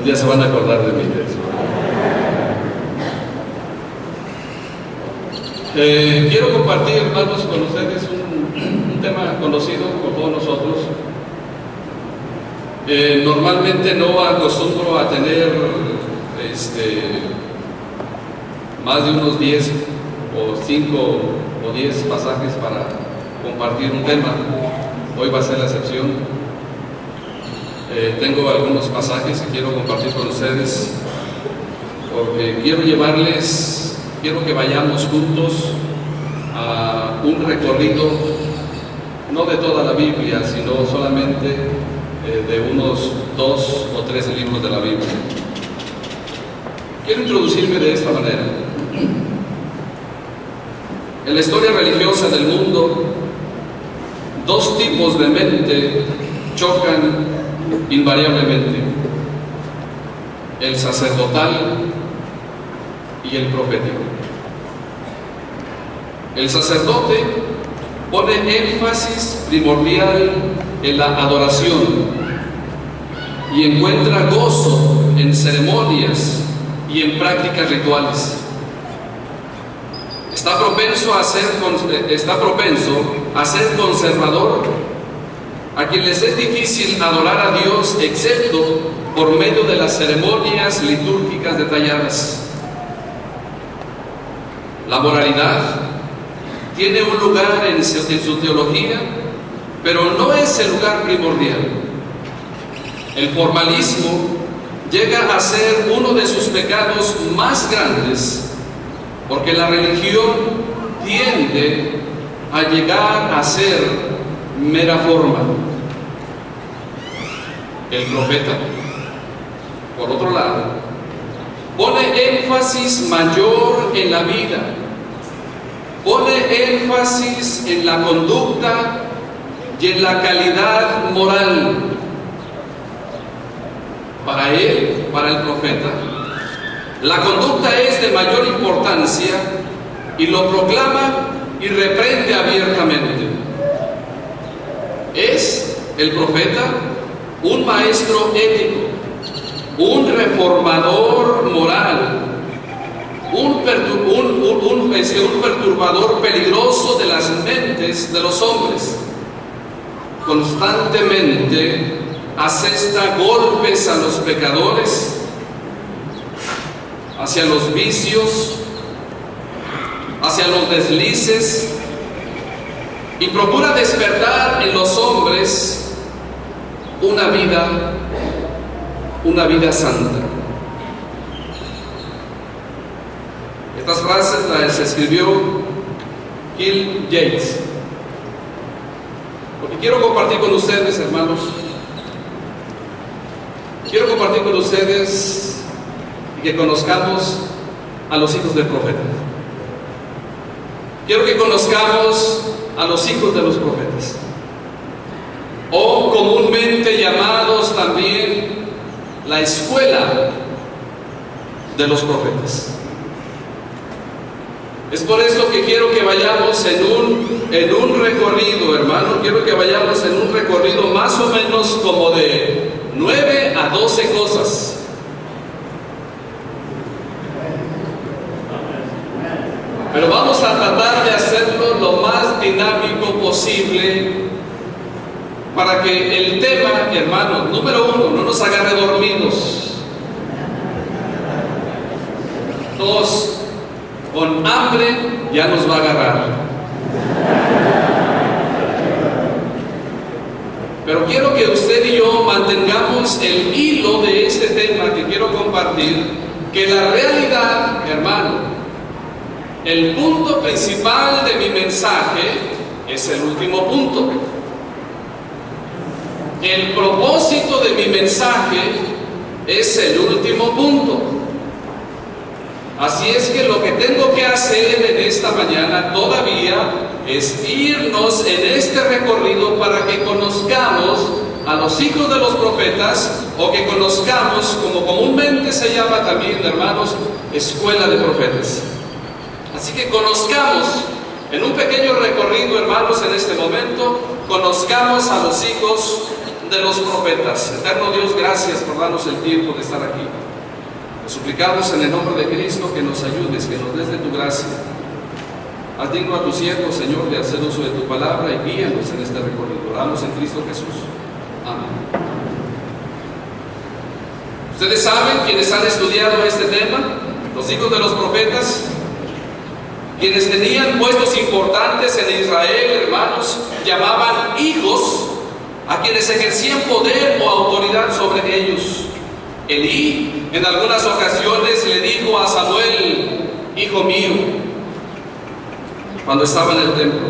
Un día se van a acordar de mí. Quiero compartir, hermanos, con ustedes un tema conocido por todos nosotros. Normalmente no acostumbro a tener más de unos 10 o 5 o 10 pasajes para compartir un tema. Hoy va a ser la excepción. Tengo algunos pasajes que quiero compartir con ustedes porque quiero que vayamos juntos a un recorrido, no de toda la Biblia, sino solamente de unos 2 o 3 libros de la Biblia. Quiero introducirme de esta manera. En la historia religiosa del mundo, 2 tipos de mente chocan invariablemente: el sacerdotal y el profético. El sacerdote pone énfasis primordial en la adoración y encuentra gozo en ceremonias y en prácticas rituales. Está propenso a ser conservador, a quien les es difícil adorar a Dios excepto por medio de las ceremonias litúrgicas detalladas. La moralidad tiene un lugar en su teología, pero no es el lugar primordial. El formalismo llega a ser uno de sus pecados más grandes, porque la religión tiende a llegar a ser mera forma. El profeta, por otro lado, pone énfasis mayor en la vida, pone énfasis en la conducta y en la calidad moral. Para él, para el profeta, la conducta es de mayor importancia y lo proclama y reprende abiertamente. Es el profeta un maestro ético, un reformador moral, un perturbador peligroso de las mentes de los hombres. Constantemente asesta golpes a los pecadores, hacia los vicios, hacia los deslices, y procura despertar en los hombres una vida santa. Estas frases las escribió Bill Gates. Porque quiero compartir con ustedes, hermanos, quiero compartir con ustedes y que conozcamos a los hijos del profeta. Quiero que conozcamos a los hijos de los profetas, o comúnmente llamados también la escuela de los profetas. Es por eso que quiero que vayamos en un recorrido, hermano. Quiero que vayamos en un recorrido más o menos como de 9 a 12 cosas. Pero vamos a tratar de hacerlo lo más dinámico posible para que el tema, hermano, número 1, no nos agarre dormidos. 2, con hambre ya nos va a agarrar. Pero quiero que usted y yo mantengamos el hilo de este tema que quiero compartir, que la realidad, hermano, el punto principal de mi mensaje es el último punto. El propósito de mi mensaje es el último punto. Así es que lo que tengo que hacer en esta mañana todavía es irnos en este recorrido para que conozcamos a los hijos de los profetas, o que conozcamos, como comúnmente se llama también, hermanos, escuela de profetas. Así que conozcamos, en un pequeño recorrido, hermanos, en este momento, conozcamos a los hijos de los profetas. Eterno Dios, gracias por darnos el tiempo de estar aquí. Te suplicamos en el nombre de Cristo que nos ayudes, que nos des de tu gracia. Haz digno a tu siervo, Señor, de hacer uso de tu palabra y guíanos en este recorrido. Oramos en Cristo Jesús. Amén. Ustedes saben, quienes han estudiado este tema, los hijos de los profetas, quienes tenían puestos importantes en Israel, hermanos, llamaban hijos a quienes ejercían poder o autoridad sobre ellos. Elí en algunas ocasiones le dijo a Samuel: hijo mío, cuando estaba en el templo.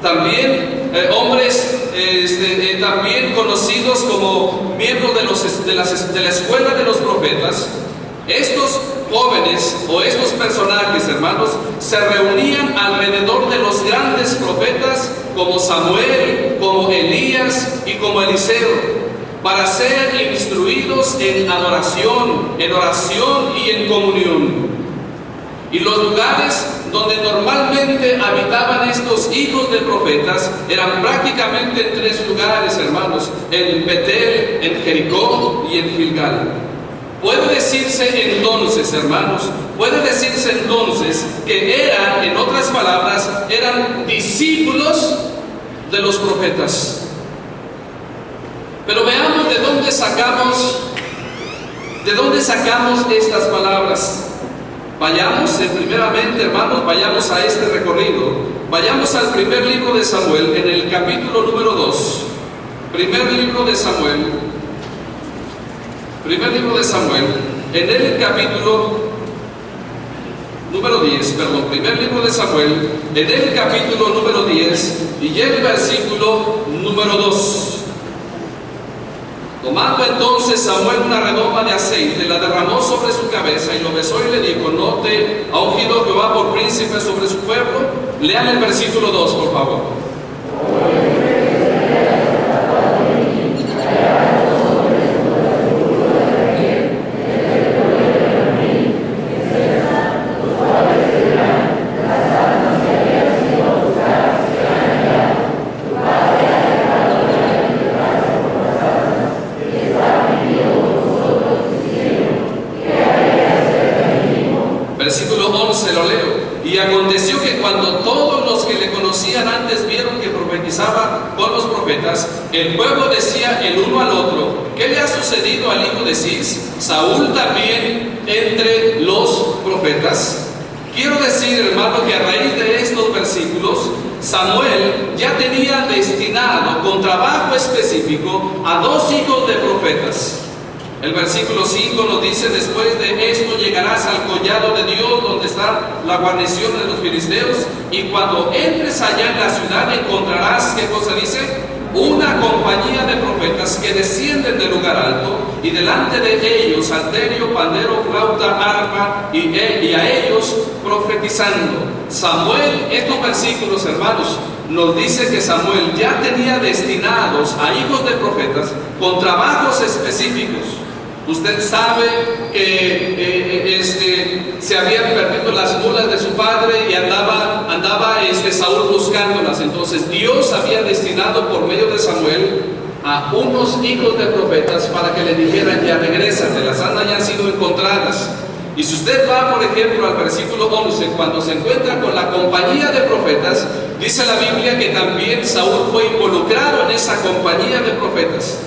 También hombres también conocidos como miembros de la escuela de los profetas. Estos jóvenes o estos personajes, hermanos, se reunían alrededor de los grandes profetas como Samuel, como Elías y como Eliseo, para ser instruidos en adoración, en oración y en comunión. Y los lugares donde normalmente habitaban estos hijos de profetas eran prácticamente en tres lugares, hermanos: en Betel, en Jericó y en Gilgal. Puede decirse entonces, hermanos, que eran, en otras palabras, eran discípulos de los profetas. Pero veamos de dónde sacamos estas palabras. Vayamos, primeramente, hermanos, vayamos a este recorrido. Vayamos al primer libro de Samuel, en el capítulo número 2. Primer libro de Samuel, en el capítulo número 10, primer libro de Samuel, en el capítulo número 10 y el versículo número 2. Tomando entonces Samuel una redoma de aceite, la derramó sobre su cabeza y lo besó y le dijo: ¿no te ha ungido Jehová por príncipe sobre su pueblo? Lean el versículo 2, por favor. Versículo 11 lo leo. Y aconteció que cuando todos los que le conocían antes vieron que profetizaba con los profetas, el pueblo decía el uno al otro: ¿qué le ha sucedido al hijo de Cis? ¿Saúl también entre los profetas? Quiero decir, hermano, que a raíz de estos versículos, Samuel ya tenía destinado con trabajo específico a dos hijos de profetas. El versículo 5 nos dice: después de esto llegarás al collado de Dios, donde está la guarnición de los filisteos, y cuando entres allá en la ciudad encontrarás, ¿qué cosa dice? Una compañía de profetas que descienden del lugar alto, y delante de ellos salterio, pandero, flauta, arpa, y a ellos profetizando. Samuel, estos versículos, hermanos, nos dice que Samuel ya tenía destinados a hijos de profetas con trabajos específicos. Usted sabe que se habían perdido las mulas de su padre y andaba Saúl buscándolas. Entonces Dios había destinado por medio de Samuel a unos hijos de profetas para que le dijeran: ya regrésate, las han ya sido encontradas. Y si usted va, por ejemplo, al versículo 11, cuando se encuentra con la compañía de profetas, dice la Biblia que también Saúl fue involucrado en esa compañía de profetas.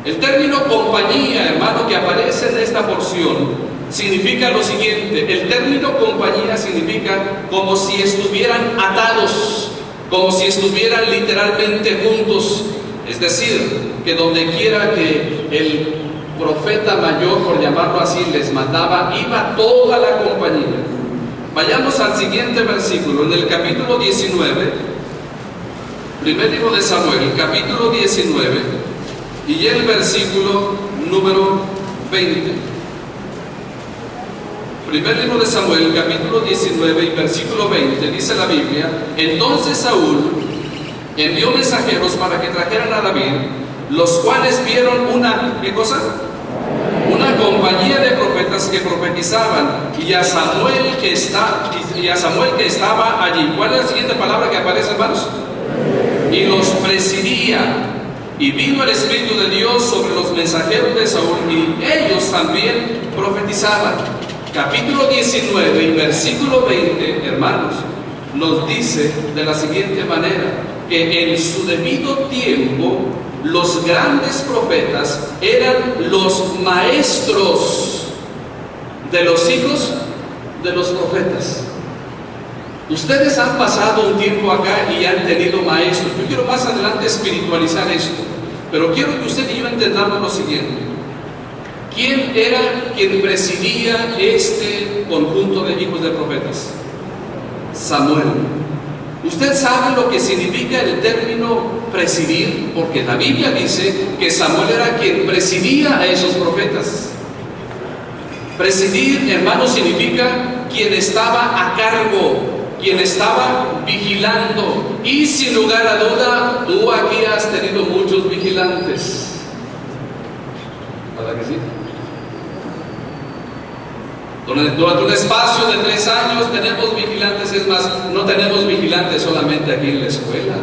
El término compañía, hermano, que aparece en esta porción, significa lo siguiente. El término compañía significa como si estuvieran atados, como si estuvieran literalmente juntos. Es decir, que donde quiera que el profeta mayor, por llamarlo así, les mandaba, iba toda la compañía. Vayamos al siguiente versículo, en el capítulo 19, primer libro de Samuel, capítulo 19, y el versículo número 20. Primer libro de Samuel, capítulo 19 y versículo 20, dice la Biblia: entonces Saúl envió mensajeros para que trajeran a David, los cuales vieron una, ¿qué cosa? Una compañía de profetas que profetizaban, y a Samuel que estaba allí. ¿Cuál es la siguiente palabra que aparece, hermanos? Y los presidía. y vino el Espíritu de Dios sobre los mensajeros de Saúl, y ellos también profetizaban. Capítulo 19 y versículo 20, hermanos, nos dice de la siguiente manera, que en su debido tiempo los grandes profetas eran los maestros de los hijos de los profetas. Ustedes han pasado un tiempo acá y han tenido maestros. Yo quiero más adelante espiritualizar esto, pero quiero que usted y yo entendamos lo siguiente. ¿Quién era quien presidía este conjunto de hijos de profetas? Samuel. Usted sabe lo que significa el término presidir, porque la Biblia dice que Samuel era quien presidía a esos profetas. Presidir, hermano, significa quien estaba a cargo, quien estaba vigilando. Y sin lugar a duda, tú aquí has tenido muchos vigilantes, ¿verdad que sí? Durante un espacio de 3 años tenemos vigilantes. Es más, no tenemos vigilantes solamente aquí en la escuela.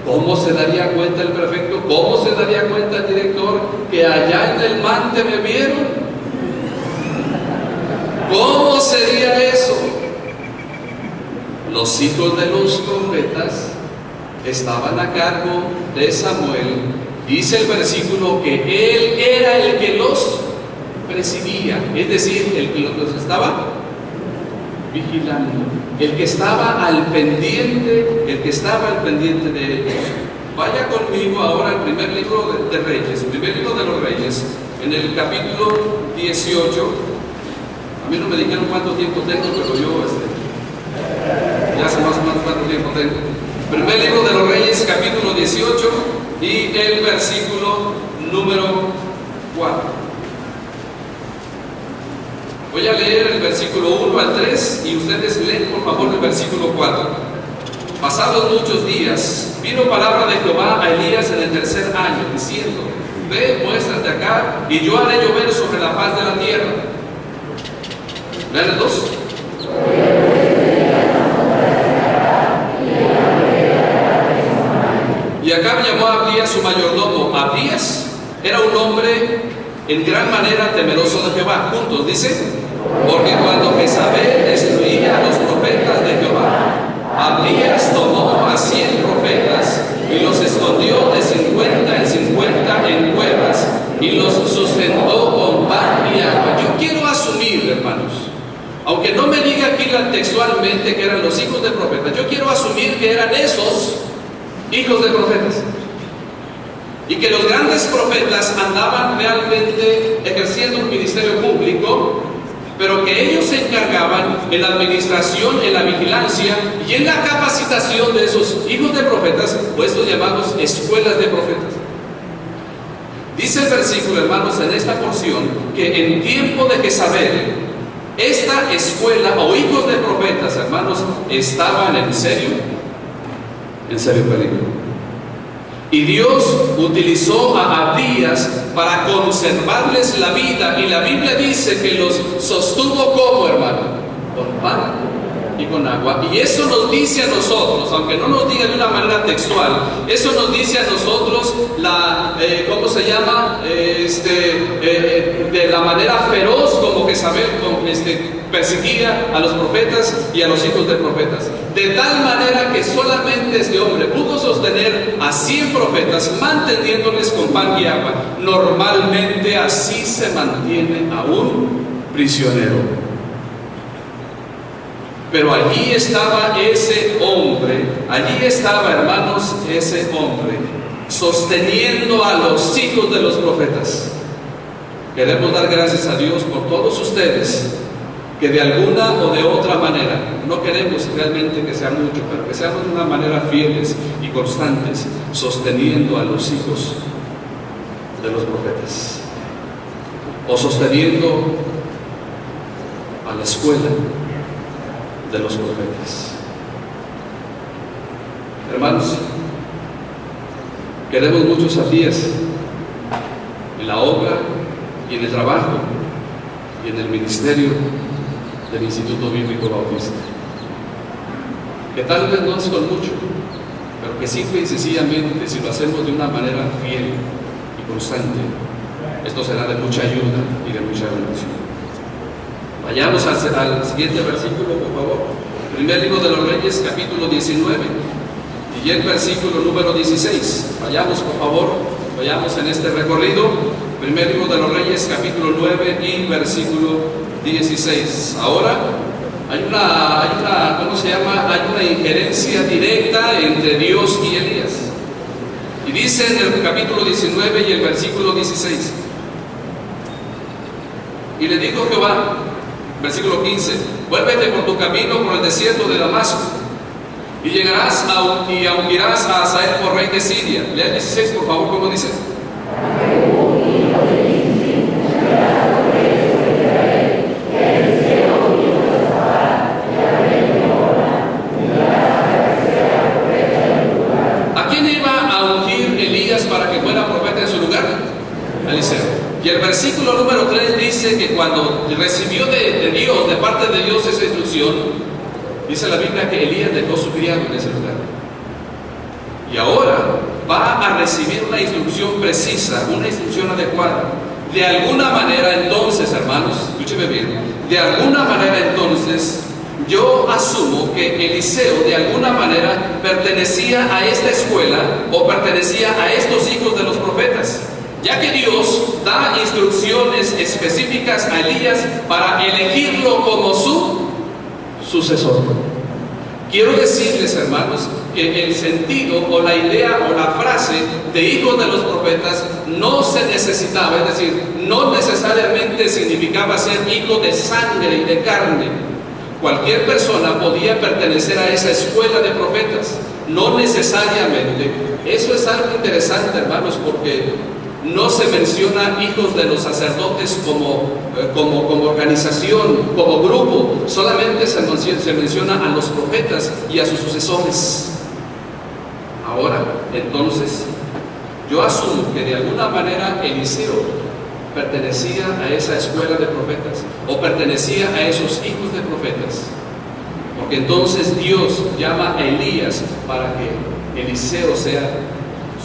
¿Cómo se daría cuenta el prefecto? ¿Cómo se daría cuenta el director que allá en el Mante me vieron? ¿Cómo sería eso? Los hijos de los profetas estaban a cargo de Samuel. Dice el versículo que él era el que los presidía, es decir, el que los estaba vigilando, el que estaba al pendiente, de ellos. Vaya conmigo ahora al primer libro de Reyes, primer libro de los Reyes, en el capítulo 18. A mí no me dijeron cuánto tiempo tengo, pero yo ya sé más o menos cuánto tiempo tengo. Primer libro de los Reyes, capítulo 18 y el versículo número 4. Voy a leer el versículo 1 al 3 y ustedes leen por favor el versículo 4. Pasados muchos días, vino palabra de Jehová a Elías en el 3er año, diciendo: Ve, muéstrate acá, y yo haré llover sobre la faz de la tierra. Vean el 2. Y Acab llamó a Abdías su mayordomo. Abdías era un hombre en gran manera temeroso de Jehová. Juntos dice: porque cuando Jezabel destruía a los profetas de Jehová, Abdías tomó a 100 profetas y los escondió de 50 en 50 en cuevas y los sustentó con pan y agua. Yo quiero asumir, hermanos, aunque no me diga aquí textualmente que eran los hijos de profetas, yo quiero asumir que eran esos hijos de profetas. Y que los grandes profetas andaban realmente ejerciendo un ministerio público, pero que ellos se encargaban en la administración, en la vigilancia y en la capacitación de esos hijos de profetas, puestos llamados escuelas de profetas. Dice el versículo, hermanos, en esta porción, que en tiempo de Jezabel, esta escuela o hijos de profetas, hermanos, estaban en serio peligro. Y Dios utilizó a Abdías para conservarles la vida, y la Biblia dice que los sostuvo como, hermano, con pan y con agua. Y eso nos dice a nosotros, aunque no nos diga de una manera textual, eso nos dice a nosotros ¿cómo se llama? De la manera feroz como Jezabel perseguía a los profetas y a los hijos de profetas. De tal manera que solamente este hombre pudo sostener a 100 profetas, manteniéndoles con pan y agua. Normalmente así se mantiene a un prisionero. Pero allí estaba ese hombre, allí estaba, hermanos, ese hombre, sosteniendo a los hijos de los profetas. Queremos dar gracias a Dios por todos ustedes, que de alguna o de otra manera, no queremos realmente que sea mucho, pero que seamos de una manera fieles y constantes, sosteniendo a los hijos de los profetas, o sosteniendo a la escuela de los profetas. Hermanos, queremos muchos Abdías en la obra y en el trabajo y en el ministerio del Instituto Bíblico Bautista, que tal vez no es con mucho, pero que simple y sencillamente, si lo hacemos de una manera fiel y constante, esto será de mucha ayuda y de mucha bendición. Vayamos al siguiente versículo, por favor. Primer libro de los Reyes, capítulo 19, y el versículo número 16. Vayamos, por favor, vayamos en este recorrido. Primer libro de los Reyes, capítulo 9 y versículo 16. Ahora hay una ¿cómo se llama? Hay una injerencia directa entre Dios y Elías. Y dice en el capítulo 19 y el versículo 16: y le dijo Jehová, versículo 15: vuélvete por tu camino por el desierto de Damasco, y llegarás y ungirás a Hazael por rey de Siria. Lea el 16, por favor, ¿cómo dice? ¿A quién iba a ungir Elías para que fuera profeta en su lugar? A Eliseo. Y el versículo número 3 dice que cuando recibió de Dios, de parte de Dios, esa instrucción, dice la Biblia que Elías dejó su criado en ese lugar. Y ahora va a recibir una instrucción precisa, una instrucción adecuada. De alguna manera entonces, hermanos, escúcheme bien, de alguna manera entonces, yo asumo que Eliseo de alguna manera pertenecía a esta escuela o pertenecía a estos hijos de los profetas, ya que Dios da instrucciones específicas a Elías para elegirlo como su sucesor. Quiero decirles, hermanos, que el sentido o la idea o la frase de hijos de los profetas no se necesitaba, es decir, no necesariamente significaba ser hijo de sangre y de carne. Cualquier persona podía pertenecer a esa escuela de profetas, no necesariamente. Eso es algo interesante, hermanos, porque no se menciona hijos de los sacerdotes como organización, como grupo. Solamente se menciona a los profetas y a sus sucesores. Ahora, entonces, yo asumo que de alguna manera Eliseo pertenecía a esa escuela de profetas o pertenecía a esos hijos de profetas, porque entonces Dios llama a Elías para que Eliseo sea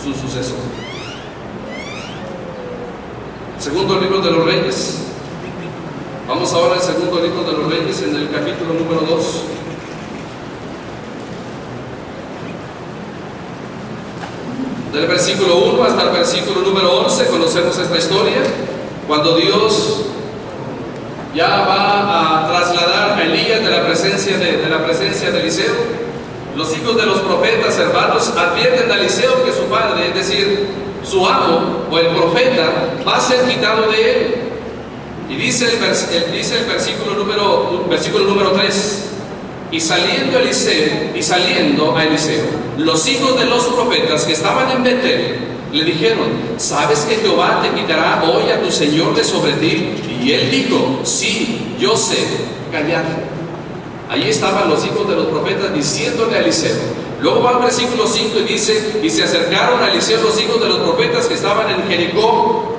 su sucesor. Segundo libro de los Reyes. Vamos ahora al segundo libro de los Reyes, en el capítulo número 2. Del versículo 1 hasta el versículo número 11 conocemos esta historia, cuando Dios ya va a trasladar a Elías de la presencia de Eliseo. Los hijos de los profetas, hermanos, advierten a Eliseo que su padre, es decir, su amo o el profeta, va a ser quitado de él. Y dice el versículo número 3: y saliendo a Eliseo, los hijos de los profetas que estaban en Betel le dijeron: ¿sabes que Jehová te quitará hoy a tu señor de sobre ti? Y él dijo: sí, yo sé, callad. Allí estaban los hijos de los profetas diciéndole a Eliseo. Luego va al versículo 5 y dice: y se acercaron a Eliseo los hijos de los profetas que estaban en Jericó.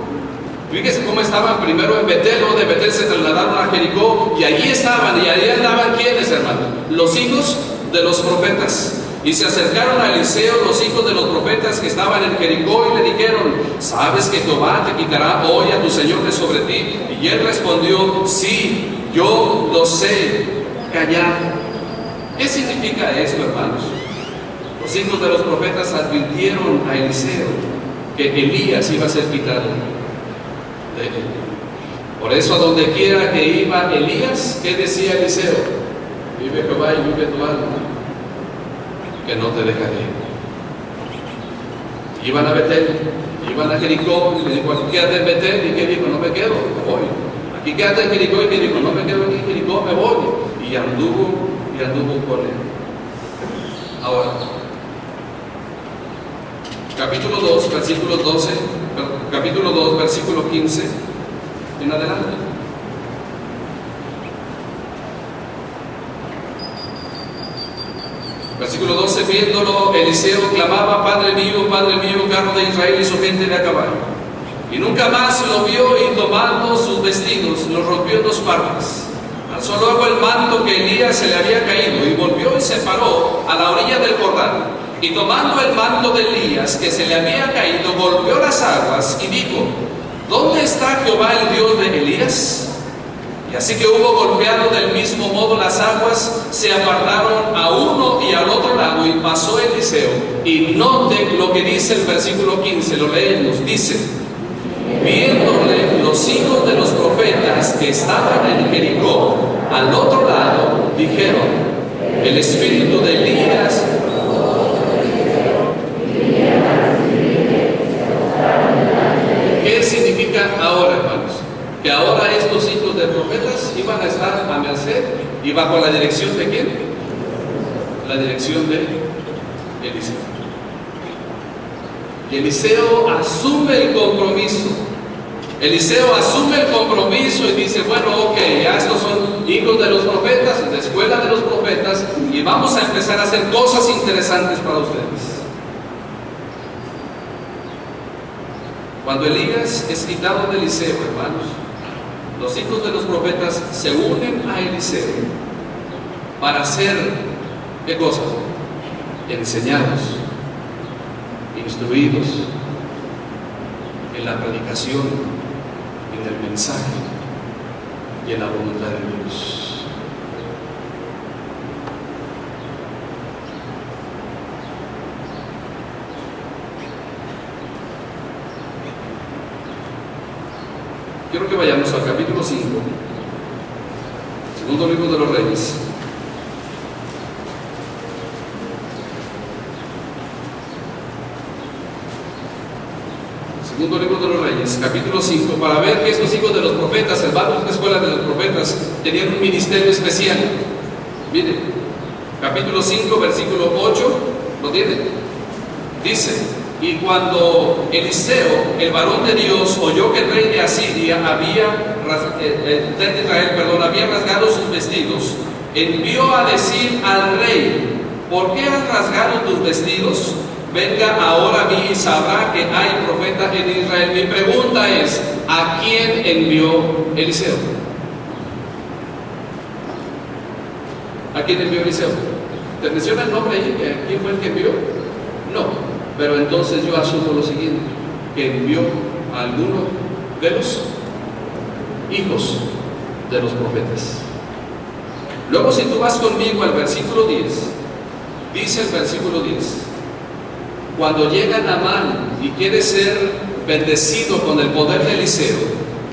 Fíjense cómo estaban primero en Betel, luego de Betel se trasladaron a Jericó, y allí estaban, y allí andaban ¿quiénes, hermano? Los hijos de los profetas. Y se acercaron a Eliseo los hijos de los profetas que estaban en Jericó y le dijeron: ¿sabes que Jehová te quitará hoy a tu señor de sobre ti? Y él respondió: sí, yo lo sé, callad. ¿Qué significa esto, hermanos? Los hijos de los profetas advirtieron a Eliseo que Elías iba a ser quitado de él. Por eso, a donde quiera que iba Elías, ¿qué decía Eliseo? Vive Jehová y vive tu alma, que no te dejaré. Iban a Betel, iban a Jericó, y le dijo: aquí quédate en Betel. ¿Y qué dijo? No me quedo, me voy. Aquí quédate en Jericó. ¿Y qué dijo? No me quedo aquí en Jericó, me voy. Y anduvo con él. Ahora, capítulo 2, versículo 12, capítulo 2, versículo 15 en adelante. Versículo 12: viéndolo, Eliseo clamaba: Padre mío, carro de Israel y su gente de a caballo. Y nunca más lo vio, y tomando sus vestidos, los rompió en dos partes. Alzó luego el manto que Elías se le había caído, y volvió y se paró a la orilla del Jordán. y tomando el manto de Elías que se le había caído, golpeó las aguas y dijo: ¿dónde está Jehová el Dios de Elías? Y así que hubo golpeado del mismo modo las aguas, se apartaron a uno y al otro lado, y pasó Eliseo. Y note lo que dice el versículo 15, lo leemos, dice: viéndole los hijos de los profetas que estaban en Jericó, al otro lado, dijeron: el espíritu de Elías. ¿Qué significa ahora, hermanos? Que ahora estos hijos de profetas iban a estar a merced y bajo la dirección de ¿quién? La dirección de Eliseo. Y Eliseo asume el compromiso. Eliseo asume el compromiso y dice: bueno, ok, ya estos son hijos de los profetas, de la escuela de los profetas, y vamos a empezar a hacer cosas interesantes para ustedes. Cuando Elías es quitado de Eliseo, hermanos, los hijos de los profetas se unen a Eliseo para hacer, ¿qué cosas? Enseñados, instruidos en la predicación, en el mensaje y en la voluntad de Dios. Quiero que vayamos al capítulo 5, segundo libro de los Reyes. Segundo libro de los Reyes, capítulo 5, para ver que estos hijos de los profetas, hermanos de la escuela de los profetas, tenían un ministerio especial. Miren, capítulo 5, versículo 8, ¿lo tienen? Dice: y cuando Eliseo, el varón de Dios, oyó que el rey de Asiria había rasgado sus vestidos, envió a decir al rey: ¿por qué has rasgado tus vestidos? Venga ahora a mí y sabrá que hay profeta en Israel. Mi pregunta es: ¿a quién envió Eliseo? ¿A quién envió Eliseo? ¿Te menciona el nombre ahí? ¿Quién fue el que envió? No. Pero entonces yo asumo lo siguiente: que envió a alguno de los hijos de los profetas. Luego, si tú vas conmigo al versículo 10, dice el versículo 10: cuando llega Naamán y quiere ser bendecido con el poder de Eliseo,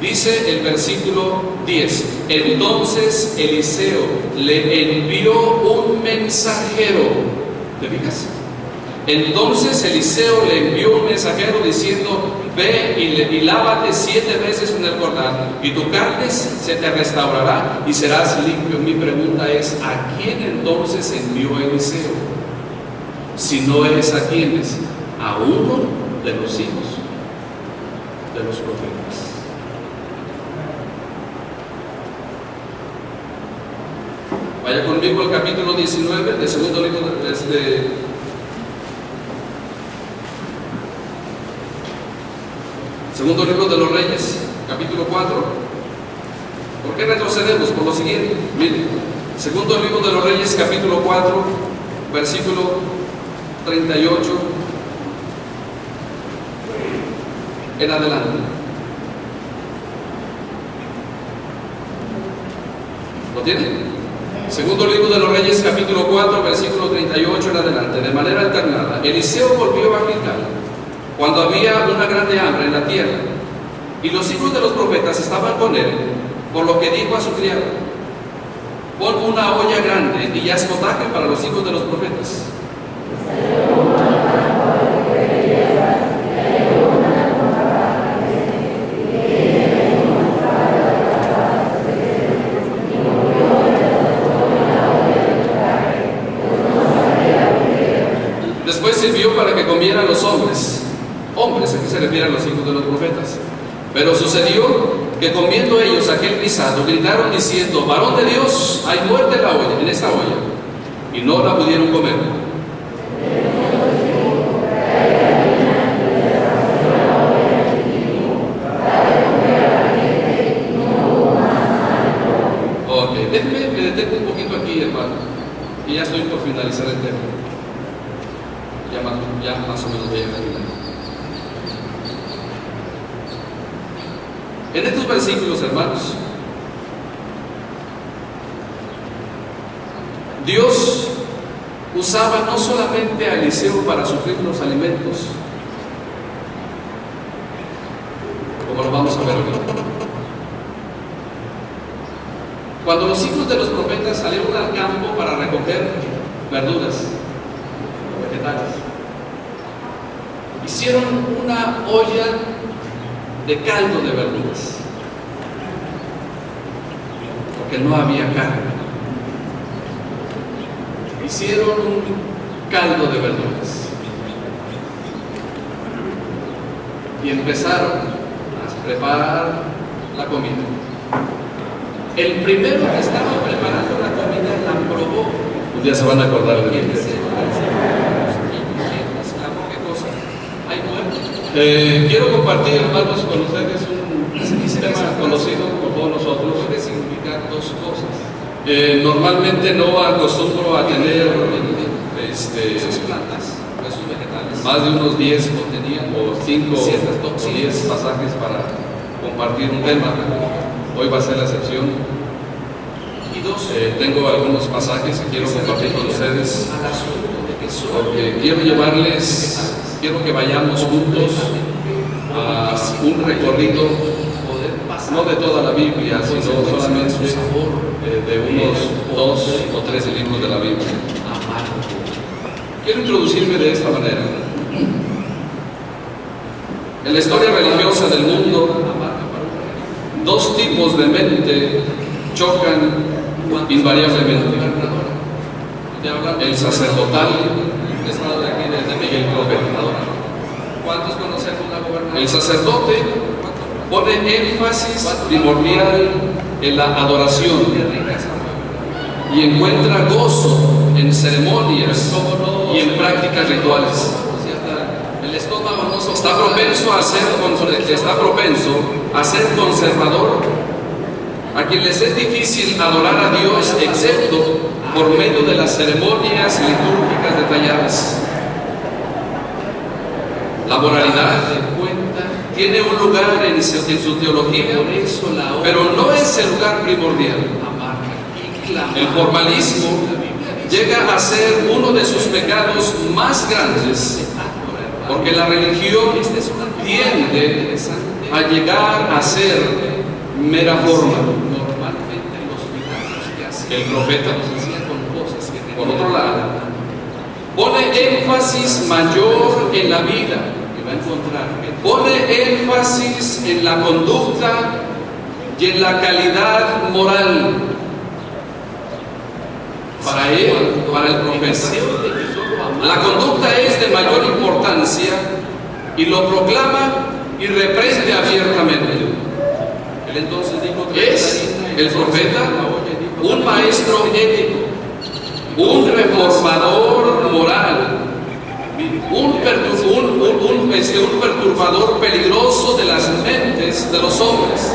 dice el versículo 10: entonces Eliseo le envió un mensajero. ¿Te fijas? Entonces Eliseo le envió un mensajero diciendo: ve y lávate 7 veces en el Jordán, y tu carne se te restaurará y serás limpio. Mi pregunta es: ¿a quién entonces envió Eliseo? Si no es a quienes, a uno de los hijos de los profetas. Vaya conmigo al capítulo 19 del segundo libro Segundo libro de los Reyes, capítulo 4. ¿Por qué retrocedemos? Por lo siguiente. Miren, segundo libro de los Reyes, capítulo 4, versículo 38 en adelante. ¿Lo tienen? Segundo libro de los Reyes, capítulo 4, versículo 38 en adelante, de manera alternada. Eliseo volvió a Gilgal cuando había una grande hambre en la tierra, y los hijos de los profetas estaban con él, por lo que dijo a su criado: pon una olla grande y haz potaje para los hijos de los profetas. Después sirvió para que comieran los hombres. Hombres, ¿a qué se refiere a los hijos de los profetas? Pero sucedió que comiendo ellos aquel guisado, gritaron diciendo: varón de Dios, hay muerte en la olla, en esta olla. Y no la pudieron comer. Ok, déjenme, me detengo un poquito aquí, hermano, y ya estoy por finalizar el tema. ya más o menos voy a terminar. En estos versículos, hermanos, Dios usaba no solamente a Eliseo para suplir los alimentos, como lo vamos a ver hoy. Cuando los hijos de los profetas salieron al campo para recoger verduras, vegetales, hicieron una olla de caldo de verduras, porque no había carne. Hicieron un caldo de verduras y empezaron a preparar la comida. El primero que estaba preparando la comida la probó. Un día se van a acordar de mí. Quiero compartir, hermanos, con ustedes un tema conocido por todos nosotros. Puede significar dos cosas. Normalmente no acostumbro a tener esas plantas, esos vegetales, más de unos 10 o 5 o 10 pasajes para compartir un tema. Hoy va a ser la excepción. Y dos, tengo algunos pasajes que quiero compartir con ustedes, porque quiero que vayamos juntos a un recorrido, no de toda la Biblia, sino solamente de unos 2 o 3 libros de la Biblia. Quiero introducirme de esta manera. En la historia religiosa del mundo, dos tipos de mente chocan invariablemente: el sacerdotal y el profeta. ¿Cuántos conocemos la gobernadora? El sacerdote pone énfasis primordial en la adoración y encuentra gozo en ceremonias y en prácticas rituales. Está propenso a ser conservador, a quien les es difícil adorar a Dios excepto por medio de las ceremonias litúrgicas detalladas. La moralidad tiene un lugar en su teología, pero no es el lugar primordial. El formalismo llega a ser uno de sus pecados más grandes, porque la religión tiende a llegar a ser mera forma. El profeta, por otro lado, pone énfasis mayor en la vida, pone énfasis en la conducta y en la calidad moral. Para él, para el profeta, la conducta es de mayor importancia y lo proclama y reprende abiertamente. Él entonces dijo: es el profeta un maestro ético, un reformador moral, un perturbador peligroso de las mentes de los hombres.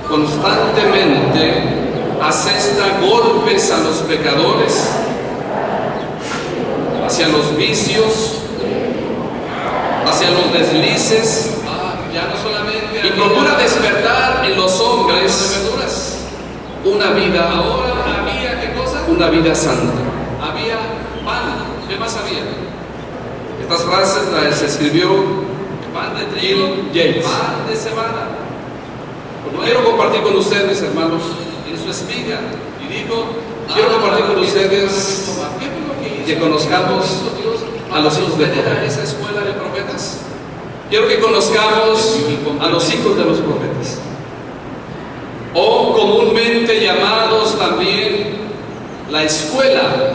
Constantemente asesta golpes a los pecadores, hacia los vicios, hacia los deslices, y procura despertar en los hombres una vida, una vida santa. Había pan. ¿Qué más había? Estas frases las escribió pan de trigo, pan de cebada. Quiero compartir con ustedes, hermanos, en su espiga, y digo, quiero compartir con ustedes que conozcamos a los hijos de esa escuela de profetas. Quiero que conozcamos a los hijos de los profetas, o comúnmente llamados también la escuela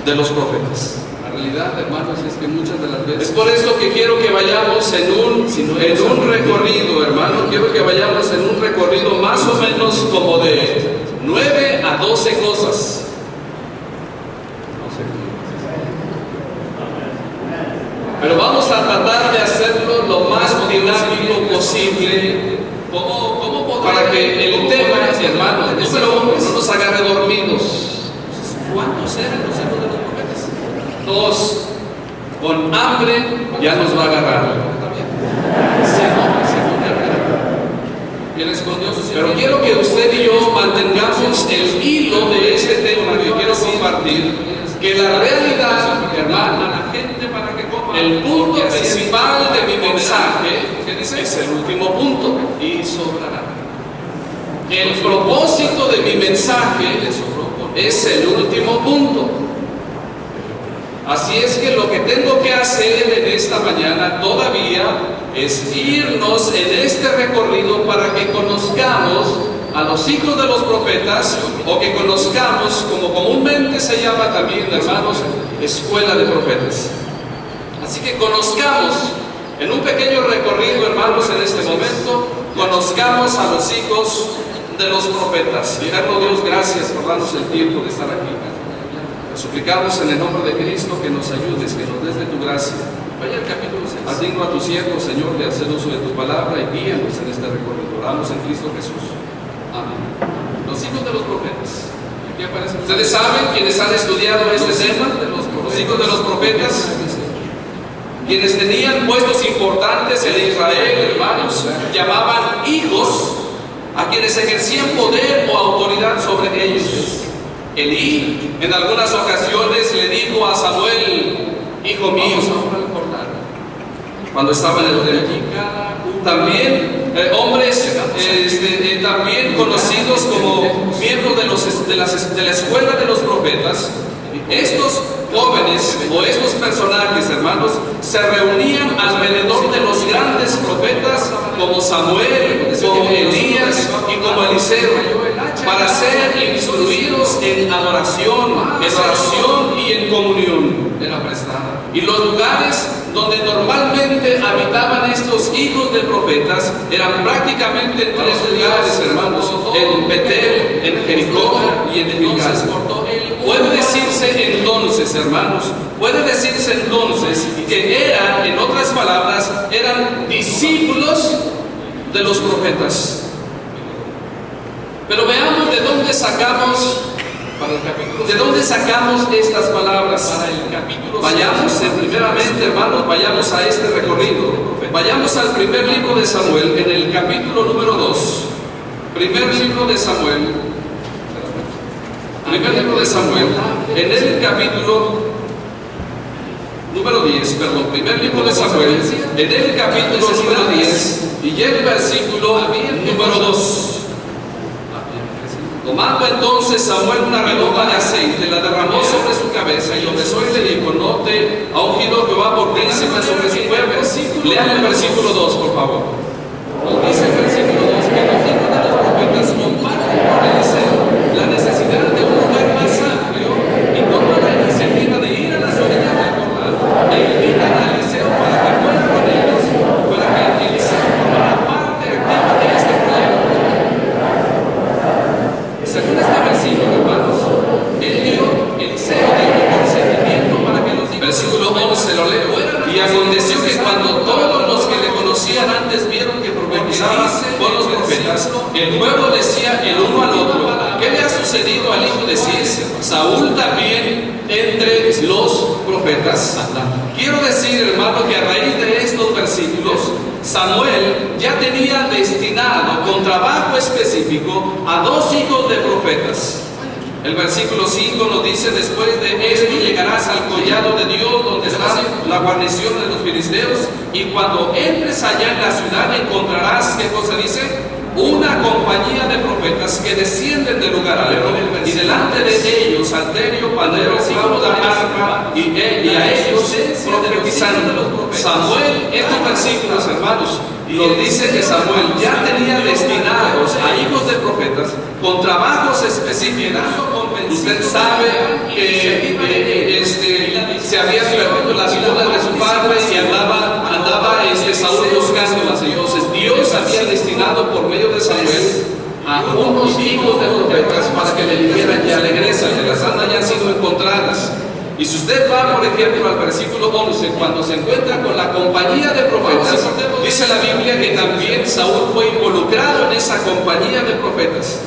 de los profetas. La realidad, hermanos, es que muchas de las veces, es por esto que quiero que vayamos en un recorrido, hermano, quiero que vayamos en un recorrido más o menos como de 9 a 12 cosas. Pero vamos a tratar de hacerlo lo más dinámico posible, para que el tema, hermano, número uno, no nos agarre dormidos. ¿Cuántos eran los hijos de los profetas? 2, con hambre ya nos va a agarrar. Pero quiero que usted y yo mantengamos el hilo de este tema que quiero compartir, que la realidad, hermana, el punto principal de mi mensaje es el último punto y sobrará. El propósito de mi mensaje es el último punto. Así es que lo que tengo que hacer en esta mañana todavía es irnos en este recorrido para que conozcamos a los hijos de los profetas, o que conozcamos, como comúnmente se llama también, hermanos, escuela de profetas. Así que conozcamos, en un pequeño recorrido, hermanos, en este momento, conozcamos a los hijos de los profetas. Eterno Dios, gracias por darnos el tiempo de estar aquí. Te suplicamos en el nombre de Cristo que nos ayudes, que nos des de tu gracia. Vaya al capítulo 6. Haz digno a tu siervo, Señor, de hacer uso de tu palabra y guíanos en este recorrido. Oramos en Cristo Jesús. Amén. Los hijos de los profetas. Ustedes saben, quienes han estudiado este tema, los hijos de los profetas, quienes tenían puestos importantes en Israel, hermanos, llamaban hijos a quienes ejercían poder o autoridad sobre ellos. Elí en algunas ocasiones le dijo a Samuel: hijo mío, cuando estaba en el templo. También hombres también conocidos como miembros de la escuela de los profetas. Estos jóvenes o estos personajes, hermanos, se reunían alrededor de los grandes profetas como Samuel, como Elías y como Eliseo, para ser instruidos en adoración, en oración y en comunión. Y los lugares donde normalmente habitaban estos hijos de profetas eran prácticamente tres lugares, hermanos: en Betel, en Jericó y en Gilgal. Puede decirse entonces, hermanos, que eran, en otras palabras, eran discípulos de los profetas. Pero veamos de dónde sacamos estas palabras. Vayamos, primeramente, hermanos, vayamos a este recorrido. Vayamos al primer libro de Samuel, en el capítulo número 2. Primer libro de Samuel, en el capítulo número 10, primer libro de Samuel, en el capítulo número 10, y el versículo número 2. Tomando entonces Samuel una redoma de aceite, la derramó sobre su cabeza y lo besó y le dijo: no te ha ungido Jehová por príncipe sobre su pueblo. Lean el versículo 2, por favor. Nos dice el versículo 2 que los hijos de los profetas comparten con Eliseo la necesidad de un lugar más amplio y toman la iniciativa de ir a las orillas del Jordán e invitan a Eliseo para que fuera con ellos, para que Eliseo tomara parte activa de este proyecto. Según este versículo, hermanos, Eliseo dio consentimiento para que los hijos. Versículo 11 lo leo. Y aconteció que cuando todos los que le conocían antes vieron que profetizaba con los profetas, el pueblo decía el uno al otro: ¿qué le ha sucedido al hijo de Cis? Saúl también entre los profetas. Quiero decir, hermano, que a raíz de estos versículos, Samuel ya tenía destinado con trabajo específico a dos hijos de profetas. El versículo 5 nos dice: después de esto llegarás al collado de Dios, donde está la guarnición de los filisteos, y cuando entres allá en la ciudad encontrarás, ¿qué cosa dice? Una compañía de profetas que descienden del lugar alto, y delante de ellos salterio, pandero, flauta, arpa, y a ellos profetizando. Samuel, estos versículos, hermanos, nos dice que Samuel ya tenía destinados a hijos de profetas con trabajos específicos. Usted sabe que se había perdido las bodas de su padre y andaba Saúl buscándolas. Entonces Dios había destinado por medio de Samuel a unos hijos de profetas para que le dijeran: ya regresa, que las han ya sido encontradas. Y si usted va, por ejemplo, al versículo 11, cuando se encuentra con la compañía de profetas, dice la Biblia que también Saúl fue involucrado en esa compañía de profetas.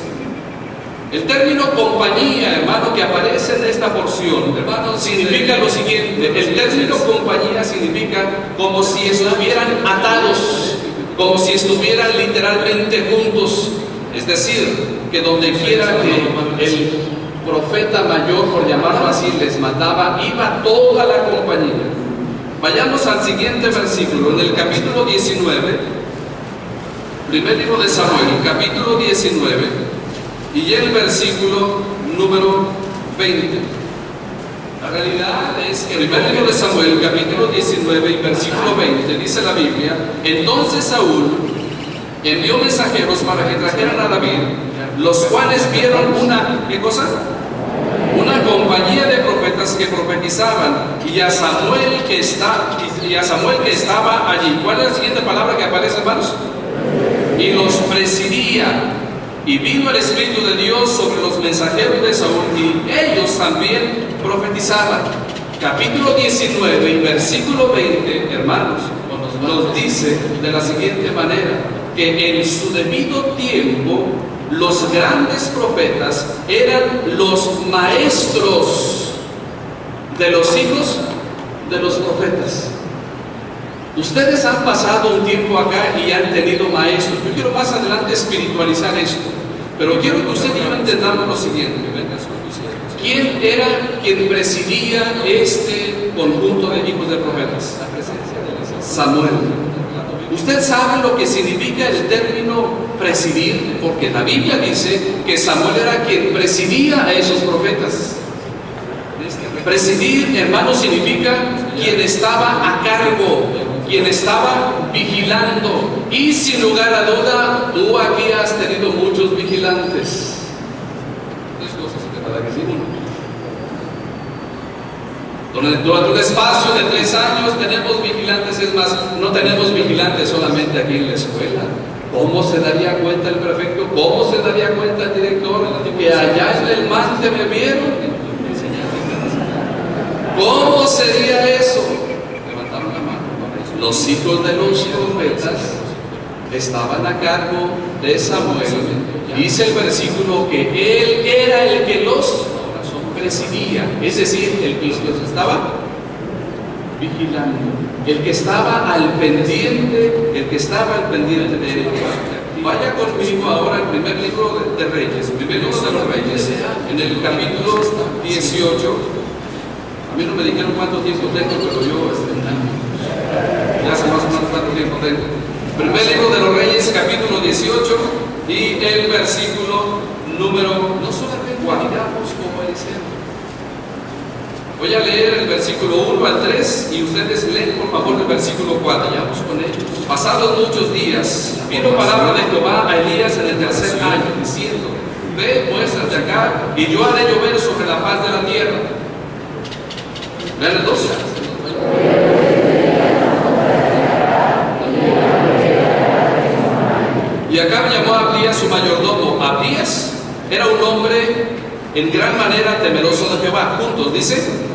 El término compañía, hermano, que aparece en esta porción, hermano, significa lo siguiente. El término compañía significa como si estuvieran atados, como si estuvieran literalmente juntos. Es decir, que donde quiera que el profeta mayor, por llamarlo así, les mandaba, iba toda la compañía. Vayamos al siguiente versículo, en el capítulo 19, primer libro de Samuel, capítulo 19. Y el versículo número 20. La realidad es que el primer libro de Samuel, capítulo 19 y versículo 20, dice la Biblia: entonces Saúl envió mensajeros para que trajeran a David, los cuales vieron una, ¿qué cosa? Una compañía de profetas que profetizaban, y a Samuel que estaba allí. ¿Cuál es la siguiente palabra que aparece, hermanos? Y los presidía. Y vino el Espíritu de Dios sobre los mensajeros de Saúl, y ellos también profetizaban. Capítulo 19 y versículo 20, hermanos, nos dice de la siguiente manera: que en su debido tiempo los grandes profetas eran los maestros de los hijos de los profetas. Ustedes han pasado un tiempo acá y han tenido maestros. Yo quiero más adelante espiritualizar esto, pero quiero que usted y yo entendamos lo siguiente. ¿Quién era quien presidía este conjunto de hijos de profetas? Samuel. Usted sabe lo que significa el término presidir, porque la Biblia dice que Samuel era quien presidía a esos profetas. Presidir, hermano, significa quien estaba a cargo, quien estaba vigilando. Y sin lugar a duda, tú aquí has tenido muchos vigilantes. Durante un espacio de 3 años tenemos vigilantes. Es más, no tenemos vigilantes solamente aquí en la escuela. ¿Cómo se daría cuenta el prefecto? ¿Cómo se daría cuenta el director? Que allá en el mante me vieron. ¿Cómo sería eso? Levantaron la mano. Los hijos de los profetas estaban a cargo de Samuel. Dice el versículo que él era el que los presidía, es decir, el que los estaba vigilando, el que estaba al pendiente, de ellos. Vaya conmigo ahora al primer libro de Reyes, primer libro de los Reyes, en el capítulo 18. A mí no me dijeron cuánto tiempo tengo, pero yo ya sé más o menos cuánto tiempo tengo. Primer libro de los Reyes, capítulo 18, y el versículo número, no solamente digamos como Eliseo. Voy a leer el versículo 1 al 3 y ustedes leen por favor el versículo 4. Vayamos con ellos. Pasados muchos días, vino palabra de Jehová a Elías en el 3er año, diciendo: ve, muéstrate acá, y yo haré llover sobre la faz de la tierra. Vean el 12. Y Acab llamó a Abdías su mayordomo. Abdías era un hombre en gran manera temeroso de Jehová. Juntos dice: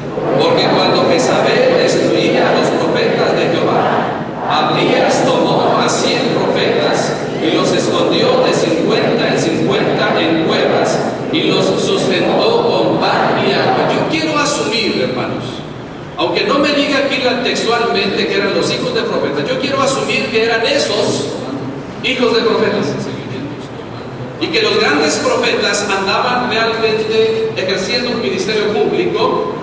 porque cuando Jezabel destruía a los profetas de Jehová, Abdías tomó a 100 profetas y los escondió de 50 en 50 en cuevas y los sustentó con pan y agua. Yo quiero asumir, hermanos, aunque no me diga aquí textualmente que eran los hijos de profetas, yo quiero asumir que eran esos hijos de profetas, y que los grandes profetas andaban realmente ejerciendo un ministerio público,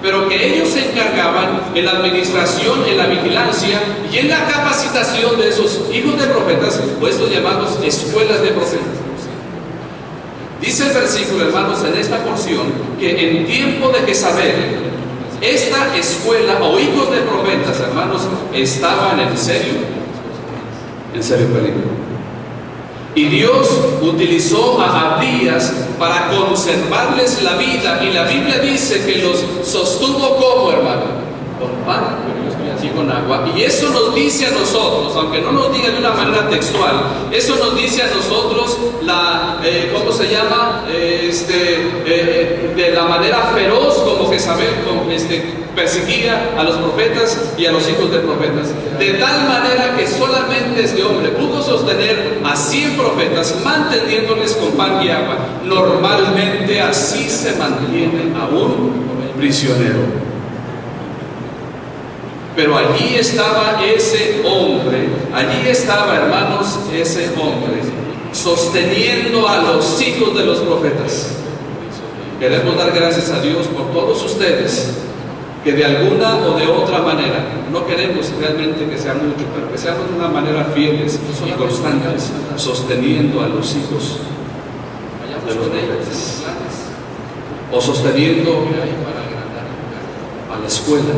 pero que ellos se encargaban en la administración, en la vigilancia y en la capacitación de esos hijos de profetas, puestos llamados escuelas de profetas. Dice el versículo, hermanos, en esta porción, que en tiempo de Jezabel, esta escuela o hijos de profetas, hermanos, estaban en serio peligro. Y Dios utilizó a Abdías para conservarles la vida, y la Biblia dice que los sostuvo como, hermano, con pan, pero yo estoy así con agua. Y eso nos dice a nosotros, aunque no nos diga de una manera textual, eso nos dice a nosotros ¿cómo se llama? De la manera feroz como Jezabel perseguía a los profetas y a los hijos de profetas. De tal manera que solamente este hombre pudo sostener a 100 profetas, manteniéndoles con pan y agua. Normalmente así se mantiene a un prisionero. Pero allí estaba ese hombre, allí estaba, hermanos, ese hombre, sosteniendo a los hijos de los profetas. Queremos dar gracias a Dios por todos ustedes, que de alguna o de otra manera, no queremos realmente que sea mucho, pero que seamos de una manera fieles y constantes, sosteniendo a los hijos de los profetas, o sosteniendo a la escuela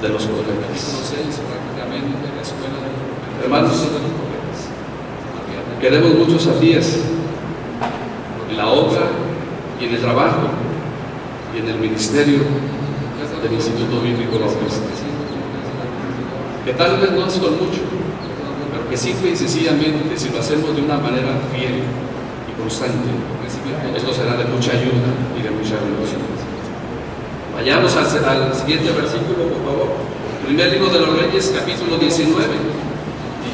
de los profetas. Hermanos, queremos muchos afías en la obra y en el trabajo y en el ministerio del Instituto Bíblico López, que tal vez no es con mucho, pero que simple y sencillamente, si lo hacemos de una manera fiel y constante, esto será de mucha ayuda y de mucha bendición. Vayamos al siguiente versículo, por favor. Primer libro de los Reyes, capítulo 19,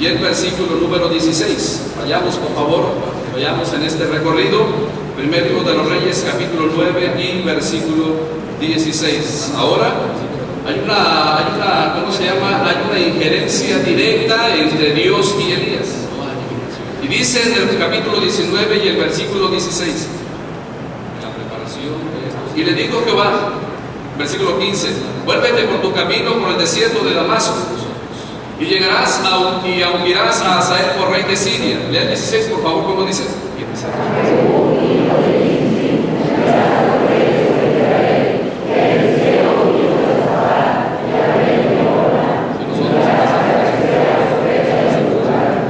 y el versículo número 16. Vayamos, por favor, vayamos en este recorrido. Primer libro de los Reyes, capítulo 9 y versículo 16. Ahora hay una ¿cómo se llama? Hay una injerencia directa entre Dios y Elías. Y dice en el capítulo 19 y el versículo 16: y le dijo Jehová, versículo 15: vuélvete por tu camino por el desierto de Damasco, y llegarás y ungirás a Hazael por rey de Siria. Lea el 16, por favor, ¿cómo dice?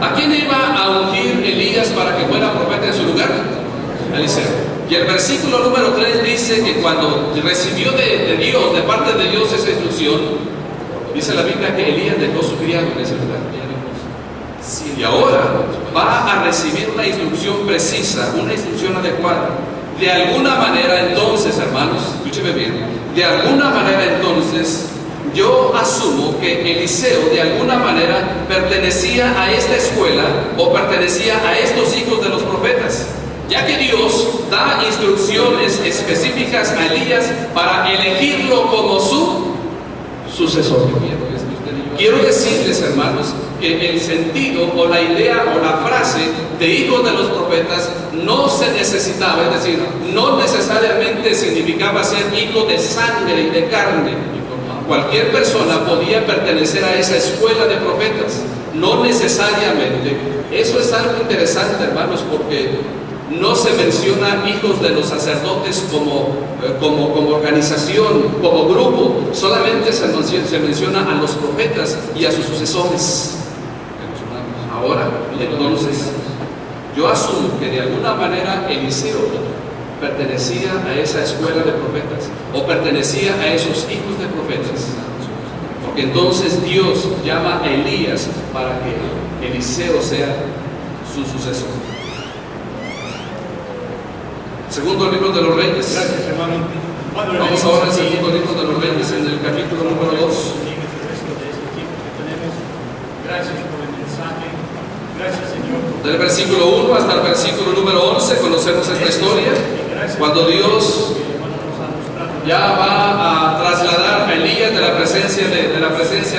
¿A quién iba a ungir Elías para que fuera profeta en su lugar? A Eliseo. Y el versículo número 3 dice que cuando recibió de Dios, de parte de Dios, esa instrucción, dice la Biblia que Elías dejó su criado en ese lugar. Y ahora va a recibir una instrucción precisa, una instrucción adecuada. De alguna manera entonces, hermanos, escúcheme bien, de alguna manera entonces, yo asumo que Eliseo de alguna manera pertenecía a esta escuela o pertenecía a estos hijos de los profetas, ya que Dios da instrucciones específicas a Elías para elegirlo como su sucesor. Quiero decirles, hermanos, que el sentido o la idea o la frase de hijos de los profetas no se necesitaba, es decir, no necesariamente significaba ser hijo de sangre y de carne. Cualquier persona podía pertenecer a esa escuela de profetas, no necesariamente. Eso es algo interesante, hermanos, porque no se menciona hijos de los sacerdotes como organización, como grupo. Solamente se menciona a los profetas y a sus sucesores. Ahora, entonces, yo asumo que de alguna manera Eliseo pertenecía a esa escuela de profetas o pertenecía a esos hijos de profetas, porque entonces Dios llama a Elías para que Eliseo sea su sucesor. Segundo libro de los Reyes. Gracias, hermano. Vamos ahora al segundo libro de los Reyes, en el capítulo número 2. Gracias por el mensaje. Gracias, Señor. Del versículo 1 hasta el versículo número 11 conocemos esta historia. Cuando Dios ya va a trasladar a Elías de la presencia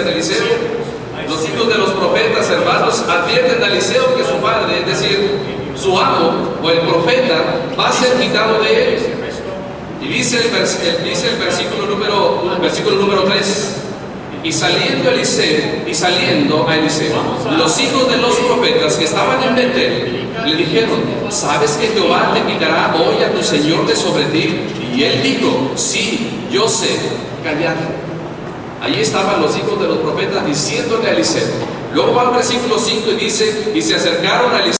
de Eliseo, los hijos de los profetas, hermanos, advierten a Eliseo que su padre, es decir, su amo o el profeta, va a ser quitado de él. Y dice el versículo número 3: y saliendo a Eliseo, los hijos de los profetas que estaban en Betel le dijeron: ¿sabes que Jehová te quitará hoy a tu señor de sobre ti? Y él dijo: sí, yo sé. Callad. Allí estaban los hijos de los profetas diciéndole a Eliseo. Luego va al versículo 5 y dice: y se acercaron a Eliseo